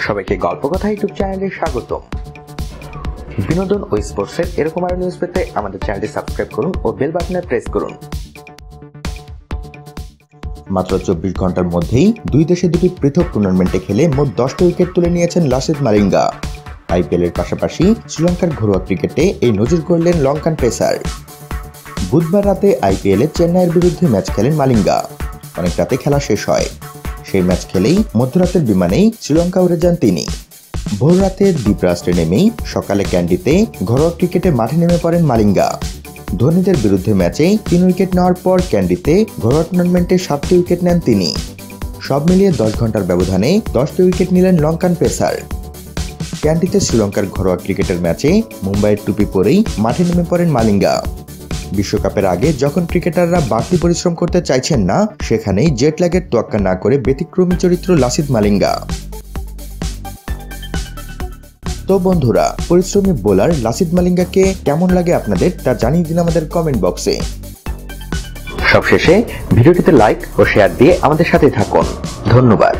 সবাইকে গল্প কথা ইউটিউব চ্যানেলে স্বাগতম। বিনোদন ও স্পোর্টসের এরকম আরো নিউজ পেতে আমাদের চ্যানেলটি সাবস্ক্রাইব করুন ও বেল বাটনে প্রেস করুন। মাত্র 24 ঘন্টার মধ্যেই দুই দেশে দুটি পৃথক টুর্নামেন্টে খেলে মোট 10টি উইকেট তুলে নিয়েছেন লাসিথ মালিঙ্গা। আইপিএলের পাশাপাশি শ্রীলঙ্কার ঘরোয়া ক্রিকেটে এই নজির গড়লেন লঙ্কান পেসার। বুধবার রাতে আইপিএলে চেন্নাইয়ের বিরুদ্ধে ম্যাচ খেলেন মালিঙ্গা। অনেক রাতে খেলা শেষ হয়। সেই ম্যাচ খেলেই মধ্যরাতের বিমানেই শ্রীলঙ্কা উড়ে যান তিনি। ভোর রাতে দ্বীপরাষ্ট্রে নেমেই সকালে ক্যান্ডিতে ঘরোয়া ক্রিকেটে মাঠে নেমে পড়েন মালিঙ্গা। ধোনিদের বিরুদ্ধে ম্যাচে 3 উইকেট নেওয়ার পর ক্যান্ডিতে ঘরোয়া টুর্নামেন্টে 7টি উইকেট নেন তিনি। সব মিলিয়ে 10 ঘন্টার ব্যবধানে 10টি উইকেট নিলেন লঙ্কান পেসার। ক্যান্ডিতে শ্রীলঙ্কার ঘরোয়া ক্রিকেটের ম্যাচে মুম্বাইয়ের টুপি পরেই মাঠে নেমে পড়েন মালিঙ্গা। বিশ্বকাপের আগে যখন ক্রিকেটাররা বাড়তি পরিশ্রম করতে চাইছেন না, সেখানেই জেট ল্যাগের তোয়াক্কা না করে ব্যতিক্রমী চরিত্র লাসিথ মালিঙ্গা। তো বন্ধুরা, পরিশ্রমী বোলার লাসিথ মালিঙ্গাকে কেমন লাগে আপনাদের তা জানিয়ে দিন আমাদের কমেন্ট বক্সে। সবশেষে ভিডিওটিতে লাইক ও শেয়ার দিয়ে আমাদের সাথে থাকুন। ধন্যবাদ।